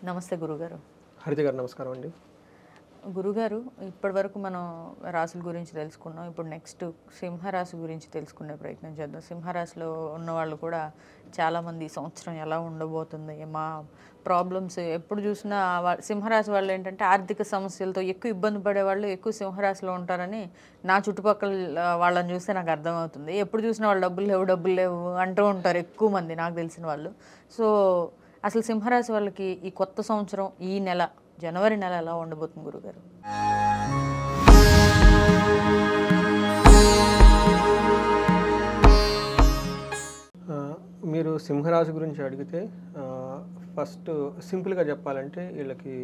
నమస్తే గురుగారు. హరిత గారు నమస్కారం అండి. గురుగారు, ఇప్పటివరకు మనం రాశుల గురించి తెలుసుకున్నాం. ఇప్పుడు నెక్స్ట్ సింహరాశి గురించి తెలుసుకునే ప్రయత్నం చేద్దాం. సింహరాశిలో ఉన్నవాళ్ళు కూడా చాలామంది ఈ సంవత్సరం ఎలా ఉండబోతుంది, మా ప్రాబ్లమ్స్ ఎప్పుడు చూసినా సింహరాశి వాళ్ళు ఏంటంటే ఆర్థిక సమస్యలతో ఎక్కువ ఇబ్బంది పడేవాళ్ళు ఎక్కువ సింహరాశిలో ఉంటారని నా చుట్టుపక్కల వాళ్ళని చూస్తే నాకు అర్థమవుతుంది. ఎప్పుడు చూసినా వాళ్ళు డబ్బులు లేవు అంటూ ఉంటారు ఎక్కువ మంది నాకు తెలిసిన వాళ్ళు. సో అసలు సింహరాశి వాళ్ళకి ఈ కొత్త సంవత్సరం ఈ నెల జనవరి నెల ఎలా ఉండబోతుంది గురుగారు? మీరు సింహరాశి గురించి అడిగితే ఫస్ట్ సింపుల్గా చెప్పాలంటే వీళ్ళకి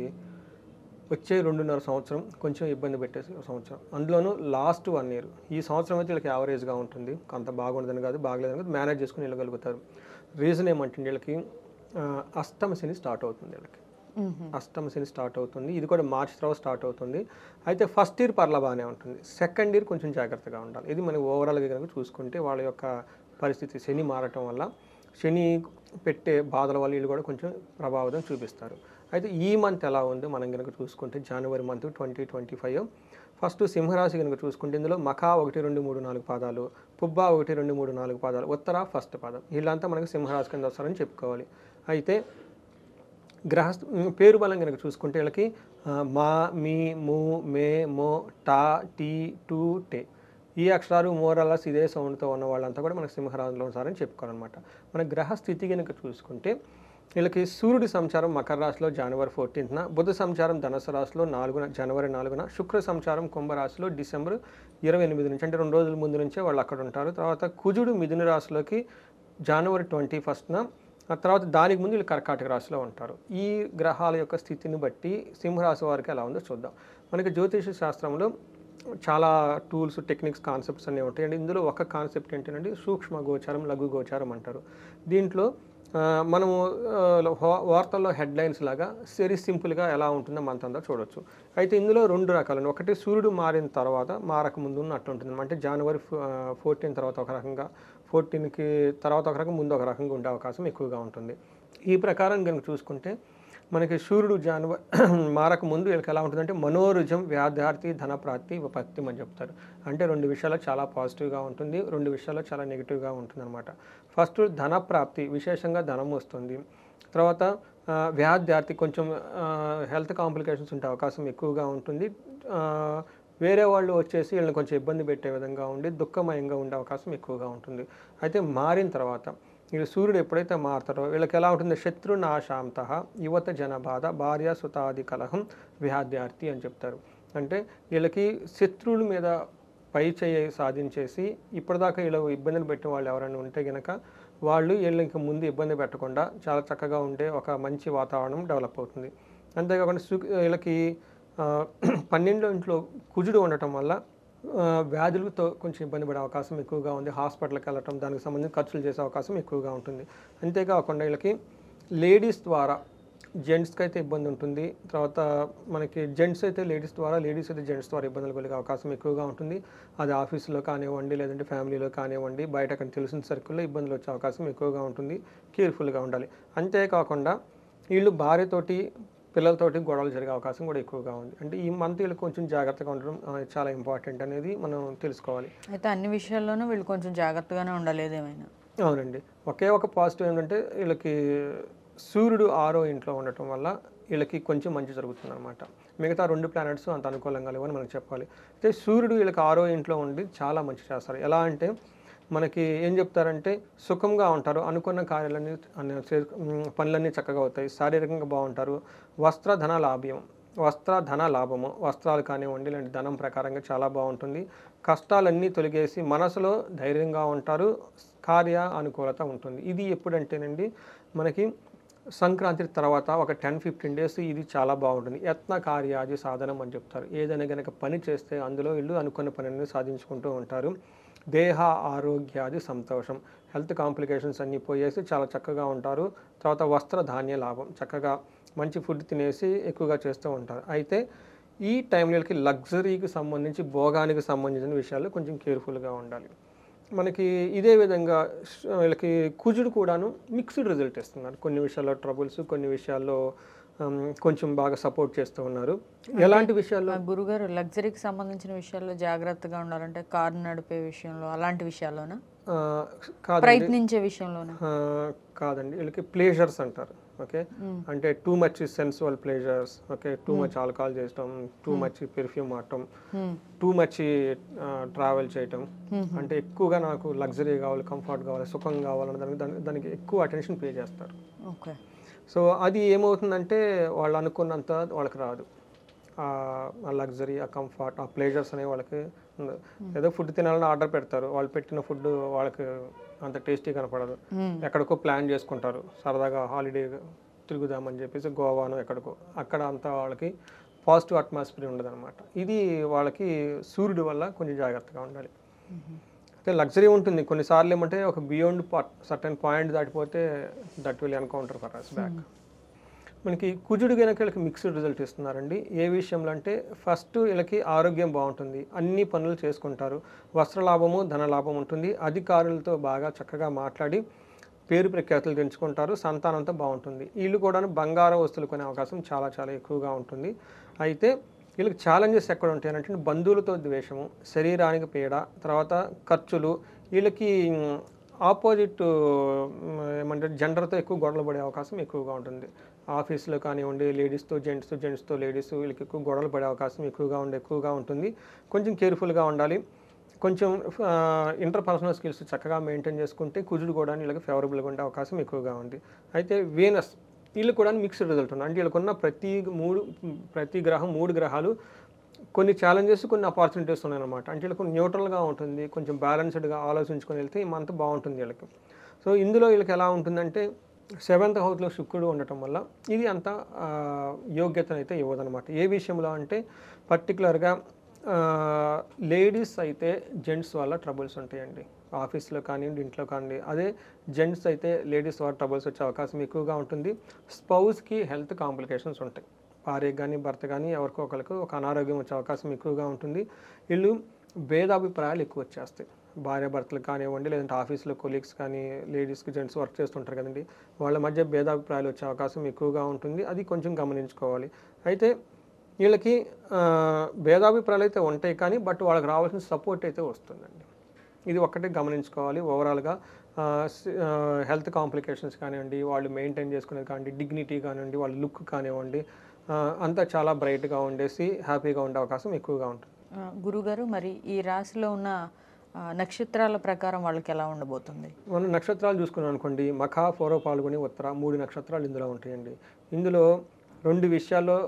వచ్చే 2.5 సంవత్సరం కొంచెం ఇబ్బంది పెట్టే సంవత్సరం. అందులోనూ లాస్ట్ 1 ఇయర్. ఈ సంవత్సరం అయితే వీళ్ళకి యావరేజ్గా ఉంటుంది. అంత బాగుండదని కాదు, బాగలేదని కాదు, మేనేజ్ చేసుకుని వెళ్ళగలుగుతారు. రీజన్ ఏమంటే వీళ్ళకి అష్టమ శని స్టార్ట్ అవుతుంది. వీళ్ళకి అష్టమ శని స్టార్ట్ అవుతుంది. ఇది కూడా మార్చి తర్వాత స్టార్ట్ అవుతుంది. అయితే ఫస్ట్ ఇయర్ పర్లా బాగానే ఉంటుంది. సెకండ్ ఇయర్ కొంచెం జాగ్రత్తగా ఉండాలి. ఇది మనం ఓవరాల్గా కనుక చూసుకుంటే వాళ్ళ యొక్క పరిస్థితి శని మారటం వల్ల, శని పెట్టే బాధల వల్ల వీళ్ళు కూడా కొంచెం ప్రభావితం చూపిస్తారు. అయితే ఈ మంత్ ఎలా ఉంది మనం కనుక చూసుకుంటే జనవరి మంత్ 2025 ఫస్ట్ సింహరాశి కనుక చూసుకుంటే ఇందులో మఖా 1, 2, 3, 4 పాదాలు, పుబ్బ 1, 2, 3, 4 పాదాలు, ఉత్తర ఫస్ట్ పాదం, వీళ్ళంతా మనకి సింహరాశి కింద వస్తారని చెప్పుకోవాలి. అయితే పేరు బలం కనుక చూసుకుంటే వీళ్ళకి మా, మీ, ము, మే, మో, టా, టీ, టు, టే ఈ అక్షరాలు మోరల్స్ ఇదే సౌండ్తో ఉన్న వాళ్ళంతా కూడా మనకు సింహరాశిలో ఉంటారని చెప్పుకోవాలన్నమాట. మన గ్రహ స్థితి కనుక చూసుకుంటే వీళ్ళకి సూర్యుడి సంచారం మకర రాశిలో జనవరి 14న, బుధ సంచారం ధనుసు రాశిలో జనవరి 4న, శుక్ర సంచారం కుంభరాశిలో డిసెంబర్ 28 నుంచి, అంటే 2 రోజుల ముందు నుంచే వాళ్ళు అక్కడ ఉంటారు. తర్వాత కుజుడు మిథున రాశిలోకి జనవరి 21న, ఆ తర్వాత దానికి ముందు వీళ్ళు కర్కాటక రాశిలో ఉంటారు. ఈ గ్రహాల యొక్క స్థితిని బట్టి సింహరాశి వారికి ఎలా ఉందో చూద్దాం. మనకి జ్యోతిష శాస్త్రంలో చాలా టూల్స్, టెక్నిక్స్, కాన్సెప్ట్స్ అన్నీ ఉంటాయి. అండ్ ఇందులో ఒక కాన్సెప్ట్ ఏంటంటే సూక్ష్మ గోచారం, లఘు గోచారం అంటారు. దీంట్లో మనము వార్తల్లో హెడ్లైన్స్ లాగా వెరీ సింపుల్గా ఎలా ఉంటుందో మనతంతా చూడొచ్చు. అయితే ఇందులో 2 రకాలు. ఒకటి సూర్యుడు మారిన తర్వాత మారకముందు ఉన్నట్టు ఉంటుంది. అంటే జనవరి 14 తర్వాత ఒక రకంగా, 14కి తర్వాత ఒక రకం, ముందు ఒక రకంగా ఉండే అవకాశం ఎక్కువగా ఉంటుంది. ఈ ప్రకారం కనుక చూసుకుంటే మనకి సూర్యుడు మారక ముందు వీళ్ళకి ఎలా ఉంటుందంటే మనోరుజం, వ్యాధార్థి, ధనప్రాప్తి, విపత్తి అని చెప్తారు. అంటే 2 విషయాల్లో చాలా పాజిటివ్గా ఉంటుంది, 2 విషయాల్లో చాలా నెగిటివ్గా ఉంటుంది అనమాట. ఫస్ట్ ధనప్రాప్తి, విశేషంగా ధనం వస్తుంది. తర్వాత వ్యాధార్థి, కొంచెం హెల్త్ కాంప్లికేషన్స్ ఉండే అవకాశం ఎక్కువగా ఉంటుంది. వేరే వాళ్ళు వచ్చేసి వీళ్ళని కొంచెం ఇబ్బంది పెట్టే విధంగా ఉండి దుఃఖమయంగా ఉండే అవకాశం ఎక్కువగా ఉంటుంది. అయితే మారిన తర్వాత వీళ్ళు సూర్యుడు ఎప్పుడైతే మారుతారో వీళ్ళకి ఎలా ఉంటుంది, శత్రునాశాంత, యువత జనబాధ, భార్య సుతాది కలహం, వ్యాధ్యార్థి అని చెప్తారు. అంటే వీళ్ళకి శత్రువుల మీద పై చేయి సాధించేసి ఇప్పటిదాకా వీళ్ళు ఇబ్బందులు పెట్టిన వాళ్ళు ఎవరైనా ఉంటే కనుక వాళ్ళు వీళ్ళు ఇంకా ముందు ఇబ్బంది పెట్టకుండా చాలా చక్కగా ఉండే ఒక మంచి వాతావరణం డెవలప్ అవుతుంది. అంతేకాకుండా వీళ్ళకి 12వ ఇంట్లో కుజుడు ఉండటం వల్ల వ్యాధులతో కొంచెం ఇబ్బంది పడే అవకాశం ఎక్కువగా ఉంది. హాస్పిటల్కి వెళ్ళటం, దానికి సంబంధించి ఖర్చులు చేసే అవకాశం ఎక్కువగా ఉంటుంది. అంతేకాకుండా వీళ్ళకి లేడీస్ ద్వారా, జెంట్స్కి అయితే ఇబ్బంది ఉంటుంది. తర్వాత మనకి జెంట్స్ అయితే లేడీస్ ద్వారా, లేడీస్ అయితే జెంట్స్ ద్వారా ఇబ్బందులు కలిగే అవకాశం ఎక్కువగా ఉంటుంది. అది ఆఫీసులో కానివ్వండి, లేదంటే ఫ్యామిలీలో కానివ్వండి, బయట అక్కడ తెలిసిన సర్కిల్లో ఇబ్బందులు వచ్చే అవకాశం ఎక్కువగా ఉంటుంది. కేర్ఫుల్గా ఉండాలి. అంతేకాకుండా వీళ్ళు భార్యతోటి, పిల్లలతోటి గొడవలు జరిగే అవకాశం కూడా ఎక్కువగా ఉంది. అంటే ఈ మంత్ వీళ్ళు కొంచెం జాగ్రత్తగా ఉండడం చాలా ఇంపార్టెంట్ అనేది మనం తెలుసుకోవాలి. అయితే అన్ని విషయాల్లోనూ వీళ్ళు కొంచెం జాగ్రత్తగానే ఉండాలి ఏదేమైనా. అవునండి. ఒకే ఒక పాజిటివ్ ఏంటంటే వీళ్ళకి సూర్యుడు 6వ ఇంట్లో ఉండటం వల్ల వీళ్ళకి కొంచెం మంచి జరుగుతుంది అనమాట. మిగతా 2 ప్లానెట్స్ అంత అనుకూలంగా లేవని మనకు చెప్పాలి. అయితే సూర్యుడు వీళ్ళకి 6వ ఇంట్లో ఉండి చాలా మంచి చేస్తారు. ఎలా అంటే మనకి ఏం చెప్తారంటే సుఖంగా ఉంటారు, అనుకున్న కార్యాలన్నీ పనులన్నీ చక్కగా అవుతాయి, శారీరకంగా బాగుంటారు, వస్త్రధన లాభము, వస్త్రాలు కానివ్వండి ఇలాంటి ధనం ప్రకారంగా చాలా బాగుంటుంది. కష్టాలన్నీ తొలగేసి మనసులో ధైర్యంగా ఉంటారు, కార్య అనుకూలత ఉంటుంది. ఇది ఎప్పుడంటేనండి మనకి సంక్రాంతి తర్వాత ఒక 10-15 డేస్ ఇది చాలా బాగుంటుంది. యత్న కార్యాది సాధనం అని చెప్తారు. ఏదైనా కనుక పని చేస్తే అందులో వీళ్ళు అనుకున్న పనిని సాధించుకుంటూ ఉంటారు. దేహ ఆరోగ్యాది సంతోషం, హెల్త్ కాంప్లికేషన్స్ అన్నీ పోయేసి చాలా చక్కగా ఉంటారు. తర్వాత వస్త్ర ధాన్య లాభం, చక్కగా మంచి ఫుడ్ తినేసి ఎక్కువగా చేస్తూ ఉంటారు. అయితే ఈ టైంలోకి లగ్జరీకి సంబంధించి, భోగానికి సంబంధించిన విషయాలు కొంచెం కేర్ఫుల్గా ఉండాలి. మనకి ఇదే విధంగా వీళ్ళకి కుజుడు కూడాను మిక్స్డ్ రిజల్ట్ ఇస్తున్నారు. కొన్ని విషయాల్లో ట్రబుల్స్, కొన్ని విషయాల్లో కొంచెం బాగా సపోర్ట్ చేస్తూ ఉన్నారు. ఎలాంటి విషయాల్లో గురుగారు లగ్జరీకి సంబంధించిన విషయాల్లో జాగ్రత్తగా ఉండాలంటే కారు నడిపే విషయంలో అలాంటి విషయాల్లోనా, కాదండి, ప్రయత్నించే విషయంలోనా? కాదండి, వీళ్ళకి ప్లేజర్స్ అంటారు. ఓకే, అంటే too much sensual pleasures, okay, too much alcohol చేయటం, టూ మచ్ పెర్ఫ్యూమ్ వాడటం, టూ మచ్ ట్రావెల్ చేయటం, అంటే ఎక్కువగా నాకు లగ్జరీ కావాలి, కంఫర్ట్ కావాలి, సుఖం కావాలన్న దానికి ఎక్కువ అటెన్షన్ పే చేస్తారు. ఓకే. సో అది ఏమవుతుందంటే వాళ్ళు అనుకున్నంత వాళ్ళకి రాదు. ఆ లగ్జరీ, ఆ కంఫర్ట్, ఆ ప్లేజర్స్ అనేవి వాళ్ళకి ఉండదు. ఏదో ఫుడ్ తినాలని ఆర్డర్ పెడతారు, వాళ్ళు పెట్టిన ఫుడ్ వాళ్ళకి అంత టేస్టీ కనపడదు. ఎక్కడికో ప్లాన్ చేసుకుంటారు, సరదాగా హాలిడే తిరుగుదామని చెప్పేసి గోవాను ఎక్కడికో, అక్కడ అంతా వాళ్ళకి పాజిటివ్ అట్మాస్ఫియర్ ఉండదు అనమాట. ఇది వాళ్ళకి సూర్యుడి వల్ల కొంచెం జాగ్రత్తగా ఉండాలి. అయితే లగ్జరీ ఉంటుంది కొన్నిసార్లు, ఏమంటే ఒక బియాండ్ సర్టన్ పాయింట్ దాటిపోతే that will encounter for us back. మనకి కుజుడు కనుక వీళ్ళకి మిక్స్డ్ రిజల్ట్ ఇస్తున్నారండి. ఏ విషయంలో అంటే ఫస్ట్ వీళ్ళకి ఆరోగ్యం బాగుంటుంది, అన్ని పనులు చేసుకుంటారు, వస్త్రలాభము, ధనలాభం ఉంటుంది, అధికారులతో బాగా చక్కగా మాట్లాడి పేరు ప్రఖ్యాతులు తెంచుకుంటారు, సంతానంతో బాగుంటుంది. వీళ్ళు కూడా బంగారు వస్తువులు కొనే అవకాశం చాలా చాలా ఎక్కువగా ఉంటుంది. అయితే వీళ్ళకి ఛాలెంజెస్ ఎక్కడ ఉంటాయంటే బంధువులతో ద్వేషము, శరీరానికి పీడ, తర్వాత ఖర్చులు, వీళ్ళకి ఆపోజిట్ ఏమంటే జెండర్తో ఎక్కువ గొడవలు పడే అవకాశం ఎక్కువగా ఉంటుంది. ఆఫీస్లో కానివ్వండి, లేడీస్తో జెంట్స్తో, జెంట్స్తో లేడీస్, వీళ్ళకి ఎక్కువ గొడవలు పడే అవకాశం ఎక్కువగా ఉంటుంది. కొంచెం కేర్ఫుల్గా ఉండాలి. కొంచెం ఇంటర్పర్సనల్ స్కిల్స్ చక్కగా మెయింటైన్ చేసుకుంటే కుజుడు కూడా వీళ్ళకి ఫేవరబుల్గా ఉండే అవకాశం ఎక్కువగా ఉంది. అయితే వీనస్ వీళ్ళు కూడా మిక్స్డ్ రిజల్ట్ ఉంది. అంటే వీళ్ళకున్న ప్రతి గ్రహం 3 గ్రహాలు కొన్ని ఛాలెంజెస్, కొన్ని ఆపర్చునిటీస్ ఉన్నాయన్నమాట. అంటే వీళ్ళకి న్యూట్రల్గా ఉంటుంది, కొంచెం బ్యాలెన్స్డ్గా ఆలోచించుకొని వెళ్తే ఈ మంత్ బాగుంటుంది వీళ్ళకి. సో ఇందులో వీళ్ళకి ఎలా ఉంటుందంటే 7th హౌస్లో శుక్రుడు ఉండటం వల్ల ఇది అంత యోగ్యతను అయితే ఇవ్వదనమాట. ఏ విషయంలో అంటే పర్టికులర్గా లేడీస్ అయితే జెంట్స్ వల్ల ట్రబుల్స్ ఉంటాయండి, ఆఫీస్లో కానివ్వండి, ఇంట్లో కానివ్వండి. అదే జెంట్స్ అయితే లేడీస్ వల్ల ట్రబుల్స్ వచ్చే అవకాశం ఎక్కువగా ఉంటుంది. స్పౌస్కి హెల్త్ కాంప్లికేషన్స్ ఉంటాయి, భార్యకి కానీ భర్త కానీ ఎవరికో ఒకరికి ఒక అనారోగ్యం వచ్చే అవకాశం ఎక్కువగా ఉంటుంది. వీళ్ళు భేదాభిప్రాయాలు ఎక్కువ వచ్చేస్తాయి, భార్య భర్తలు కానివ్వండి, లేదంటే ఆఫీస్లో కొలీగ్స్ కానీ, లేడీస్కి జెంట్స్ వర్క్ చేస్తుంటారు కదండి, వాళ్ళ మధ్య భేదాభిప్రాయాలు వచ్చే అవకాశం ఎక్కువగా ఉంటుంది. అది కొంచెం గమనించుకోవాలి. అయితే వీళ్ళకి భేదాభిప్రాయాలు అయితే ఉంటాయి కానీ బట్ వాళ్ళకి రావాల్సిన సపోర్ట్ అయితే వస్తుందండి. ఇది ఒక్కటే గమనించుకోవాలి. ఓవరాల్గా హెల్త్ కాంప్లికేషన్స్ కానివ్వండి, వాళ్ళు మెయింటైన్ చేసుకునేది కానివ్వండి, డిగ్నిటీ కానివ్వండి, వాళ్ళ లుక్ కానివ్వండి, అంతా చాలా బ్రైట్గా ఉండేసి హ్యాపీగా ఉండే అవకాశం ఎక్కువగా ఉంటుంది. గురుగారు, మరి ఈ రాశిలో ఉన్న నక్షత్రాల ప్రకారం వాళ్ళకి ఎలా ఉండబోతుంది? మనం నక్షత్రాలు చూసుకున్నాం అనుకోండి, మఖ, పూర్వ, పాల్గొని, ఉత్తర 3 నక్షత్రాలు ఇందులో ఉంటాయండి. ఇందులో 2 విషయాల్లో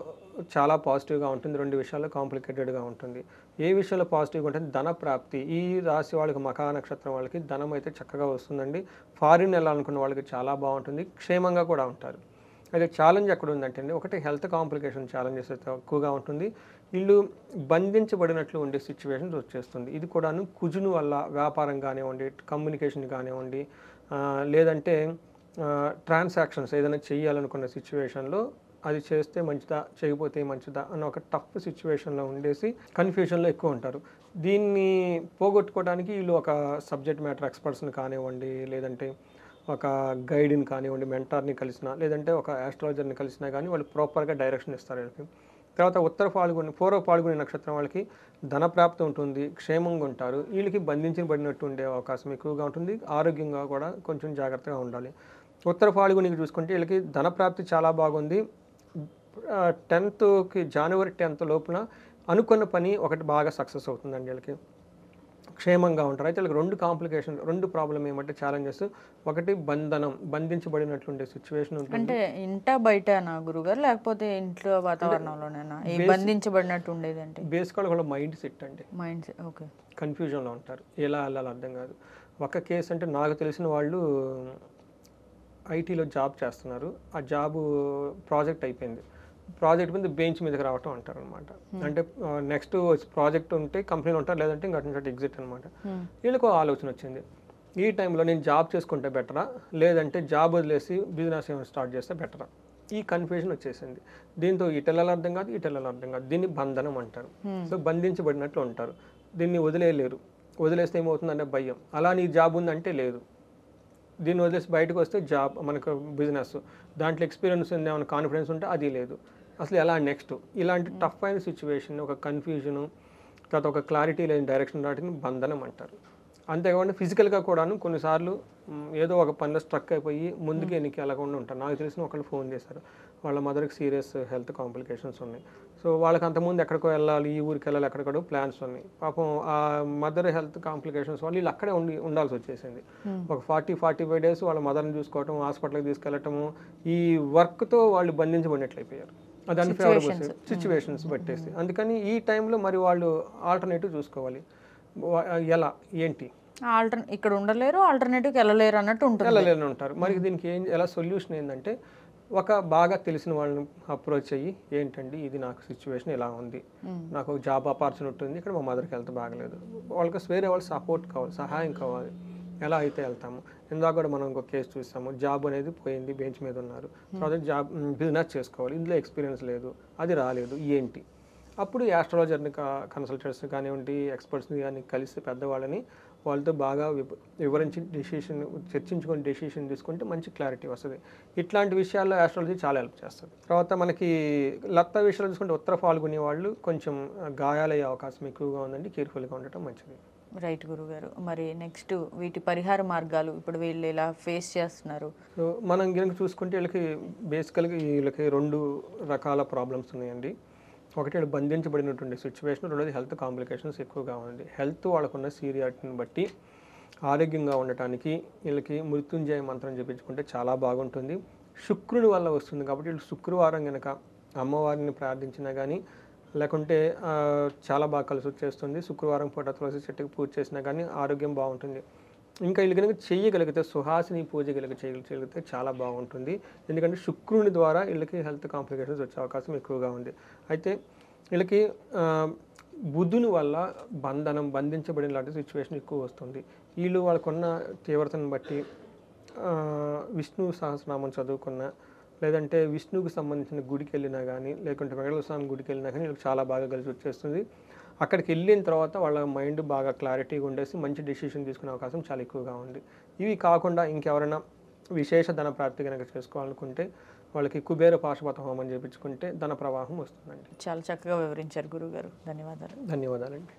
చాలా పాజిటివ్గా ఉంటుంది, 2 విషయాల్లో కాంప్లికేటెడ్గా ఉంటుంది. ఏ విషయంలో పాజిటివ్గా ఉంటుంది? ధన ప్రాప్తి. ఈ రాశి వాళ్ళకి, మఖా నక్షత్రం వాళ్ళకి ధనం అయితే చక్కగా వస్తుందండి. ఫారిన్ వెళ్ళాలనుకున్న వాళ్ళకి చాలా బాగుంటుంది, క్షేమంగా కూడా ఉంటారు. అయితే ఛాలెంజ్ ఎక్కడ ఉందంటే అండి, ఒకటి హెల్త్ కాంప్లికేషన్ ఛాలెంజెస్ అయితే ఎక్కువగా ఉంటుంది. వీళ్ళు బంధించబడినట్లు ఉండే సిచ్యువేషన్స్ వచ్చేస్తుంది. ఇది కూడాను కుజుని వల్ల వ్యాపారం కానివ్వండి, కమ్యూనికేషన్ కానివ్వండి, లేదంటే ట్రాన్సాక్షన్స్ ఏదైనా చేయాలనుకున్న సిచ్యువేషన్లో అది చేస్తే మంచిదా, చేయకపోతే మంచిదా అన్న ఒక టఫ్ సిచ్యువేషన్లో ఉండేసి కన్ఫ్యూజన్లో ఎక్కువ ఉంటారు. దీన్ని పోగొట్టుకోవడానికి వీళ్ళు ఒక సబ్జెక్ట్ మ్యాటర్ ఎక్స్పర్ట్స్ని కానివ్వండి, లేదంటే ఒక గైడ్ని కానివ్వండి, మెంటార్ని కలిసినా, లేదంటే ఒక ఆస్ట్రాలజర్ని కలిసినా కానీ వాళ్ళు ప్రాపర్గా డైరెక్షన్ ఇస్తారు వీళ్ళకి. తర్వాత ఉత్తర పాల్గొని, పూర్వ పాల్గొని నక్షత్రం వాళ్ళకి ధనప్రాప్తి ఉంటుంది, క్షేమంగా ఉంటారు. వీళ్ళకి బంధించబడినట్టు ఉండే అవకాశం ఎక్కువగా ఉంటుంది, ఆరోగ్యంగా కూడా కొంచెం జాగ్రత్తగా ఉండాలి. ఉత్తర పాల్గొనికి చూసుకుంటే వీళ్ళకి ధనప్రాప్తి చాలా బాగుంది. 10th జనవరి 10th లోపున అనుకున్న పని ఒకటి బాగా సక్సెస్ అవుతుందండి. వీళ్ళకి క్షేమంగా ఉంటారు. అయితే వీళ్ళకి 2 కాంప్లికేషన్, 2 ప్రాబ్లం ఏమంటే ఛాలెంజెస్. ఒకటి బంధనం, బంధించబడినట్లుండే సిచ్యువేషన్ ఉంటుంది. అంటే ఇంట బయటనా గురుగారు, లేకపోతే ఇంట్లో వాతావరణంలోనేనా ఈ బంధించబడినట్టు ఉండేది? అంటే బేసిక్గా వాళ్ళ మైండ్ సెట్ అండి, మైండ్ సెట్. ఓకే. కన్ఫ్యూజన్లో ఉంటారు, ఎలా వెళ్ళాలో అర్థం కాదు. ఒక కేసు అంటే నాకు తెలిసిన వాళ్ళు ఐటీలో జాబ్ చేస్తున్నారు, ఆ జాబు ప్రాజెక్ట్ అయిపోయింది, ప్రాజెక్ట్ మీద బెంచ్ మీదకి రావటం అంటారు అనమాట. అంటే నెక్స్ట్ ప్రాజెక్ట్ ఉంటే కంపెనీలో ఉంటారు, లేదంటే ఇంకా అటు ఎగ్జిట్ అనమాట. వీళ్ళకు ఆలోచన వచ్చింది, ఈ టైంలో నేను జాబ్ చేసుకుంటే బెటరా, లేదంటే జాబ్ వదిలేసి బిజినెస్ ఏమైనా స్టార్ట్ చేస్తే బెటరా, ఈ కన్ఫ్యూజన్ వచ్చేసింది. దీంతో ఇటెళ్ళాలి అర్థం కాదు, ఇటెళ్ళాలి అర్థం కాదు. దీన్ని బంధనం అంటారు. సో బంధించబడినట్లు ఉంటారు, దీన్ని వదిలేయలేరు. వదిలేస్తే ఏమవుతుందంటే భయం. అలా నీ జాబ్ ఉందంటే లేదు, దీన్ని వదిలేసి బయటకు వస్తే జాబ్ మనకు బిజినెస్ దాంట్లో ఎక్స్పీరియన్స్ ఉంది ఏమైనా కాన్ఫిడెన్స్ ఉంటే అది లేదు, అసలు ఎలా నెక్స్ట్ ఇలాంటి టఫ్ అయిన సిచ్యువేషన్, ఒక కన్ఫ్యూజను, తర్వాత ఒక క్లారిటీ లేని డైరెక్షన్ రావడానికి బంధనం అంటారు. అంతేకాకుండా ఫిజికల్గా కూడాను కొన్నిసార్లు ఏదో ఒక పనిలో స్ట్రక్ అయిపోయి ముందుకు ఎన్నికి వెళ్ళకుండా ఉంటారు. నాకు తెలిసిన ఒకళ్ళు ఫోన్ చేశారు, వాళ్ళ మదర్కి సీరియస్ హెల్త్ కాంప్లికేషన్స్ ఉన్నాయి. సో వాళ్ళకి అంతకుముందు ఎక్కడికో వెళ్ళాలి, ఈ ఊరికి వెళ్ళాలి, ఎక్కడికో ప్లాన్స్ ఉన్నాయి. పాపం ఆ మదర్ హెల్త్ కాంప్లికేషన్స్ వాళ్ళు వీళ్ళు అక్కడే ఉండాల్సి వచ్చేసింది. ఒక 40-45 డేస్ వాళ్ళ మదర్ని చూసుకోవటం, హాస్పిటల్కి తీసుకెళ్ళటము, ఈ వర్క్తో వాళ్ళు బంధించబడినట్లయిపోయారు. అది అన్ఫేవరబుల్ సిచ్యువేషన్స్ పెట్టేసి. అందుకని ఈ టైంలో మరి వాళ్ళు ఆల్టర్నేటివ్ చూసుకోవాలి. ఎలా ఏంటి ఇక్కడ ఉండలేరు, ఆల్టర్నేటివ్కి వెళ్ళలేరు అన్నట్టు ఉంటుంది. వెళ్ళలేని ఉంటారు. మరి దీనికి ఎలా సొల్యూషన్ ఏంటంటే ఒక బాగా తెలిసిన వాళ్ళని అప్రోచ్ అయ్యి, ఏంటండి ఇది నాకు సిచ్యువేషన్ ఇలా ఉంది, నాకు ఒక జాబ్ ఆపర్చునిటీ ఉంది, ఇక్కడ మా మదర్కి హెల్త్ బాగలేదు, వాళ్ళకి వేరే వాళ్ళు సపోర్ట్ కావాలి, సహాయం కావాలి, ఎలా అయితే వెళ్తాము. ఇందాక కూడా మనం ఇంకో కేసు చూసాము, జాబ్ అనేది పోయింది, బెంచ్ మీద ఉన్నారు, తర్వాత జాబ్ బిజినెస్ చేసుకోవాలి, ఇందులో ఎక్స్పీరియన్స్ లేదు, అది రాలేదు, ఏంటి. అప్పుడు యాస్ట్రాలజర్ని కన్సల్టెంట్స్ని కానివ్వండి, ఎక్స్పర్ట్స్ని కానీ కలిసి పెద్దవాళ్ళని వాళ్ళతో బాగా వివరించి చర్చించుకొని డెసిషన్ తీసుకుంటే మంచి క్లారిటీ వస్తుంది. ఇట్లాంటి విషయాల్లో యాస్ట్రాలజీ చాలా హెల్ప్ చేస్తుంది. తర్వాత మనకి లత్త విషయాలు చూసుకుంటే ఉత్తర ఫాల్గుని వాళ్ళు కొంచెం గాయాలయ్యే అవకాశం ఎక్కువగా ఉందండి, కేర్ఫుల్గా ఉండటం మంచిది. రైట్ గురుగారు. మరి నెక్స్ట్ వీటి పరిహార మార్గాలు ఇప్పుడు వీళ్ళు ఇలా ఫేస్ చేస్తున్నారు. సో మనం కనుక చూసుకుంటే వీళ్ళకి బేసికల్గా వీళ్ళకి 2 రకాల ప్రాబ్లమ్స్ ఉన్నాయండి. ఒకటి వీళ్ళు బంధించబడినటువంటి సిచ్యువేషన్, రెండోది హెల్త్ కాంప్లికేషన్స్ ఎక్కువగా ఉంది. హెల్త్ వాళ్ళకున్న సీరియారిటీని బట్టి ఆరోగ్యంగా ఉండటానికి వీళ్ళకి మృత్యుంజయ మంత్రం చెప్పించుకుంటే చాలా బాగుంటుంది. శుక్రుని వల్ల వస్తుంది కాబట్టి వీళ్ళు శుక్రవారం కనుక అమ్మవారిని ప్రార్థించినా కానీ, లేకుంటే చాలా బాగా కలిసి వచ్చేస్తుంది. శుక్రవారం పూట తులసి చెట్టుకి పూజ చేసినా కానీ ఆరోగ్యం బాగుంటుంది. ఇంకా వీళ్ళు కనుక చేయగలిగితే సుహాసిని పూజ చేయగలిగితే చాలా బాగుంటుంది. ఎందుకంటే శుక్రుని ద్వారా వీళ్ళకి హెల్త్ కాంప్లికేషన్స్ వచ్చే అవకాశం ఎక్కువగా ఉంది. అయితే వీళ్ళకి బుధుని వల్ల బంధించబడిన లాంటి సిచ్యువేషన్ ఎక్కువ వస్తుంది. వీళ్ళు వాళ్ళకున్న తీవ్రతను బట్టి విష్ణు సహస్రనామం చదువుకున్న, లేదంటే విష్ణువుకి సంబంధించిన గుడికి వెళ్ళినా కానీ, లేకుంటే వెంకటేశ్వర స్వామి గుడికి వెళ్ళినా కానీ వీళ్ళకి చాలా బాగా కలిసి వచ్చేస్తుంది. అక్కడికి వెళ్ళిన తర్వాత వాళ్ళ మైండ్ బాగా క్లారిటీగా ఉండేసి మంచి డెసిషన్ తీసుకునే అవకాశం చాలా ఎక్కువగా ఉంది. ఇవి కాకుండా ఇంకెవరైనా విశేష ధన ప్రాప్తి కనుక చేసుకోవాలనుకుంటే వాళ్ళకి కుబేర పాశుపత హోమం చేయించుకుంటే ధన ప్రవాహం వస్తుందండి. చాలా చక్కగా వివరించారు గురుగారు. ధన్యవాదాలు. ధన్యవాదాలండి.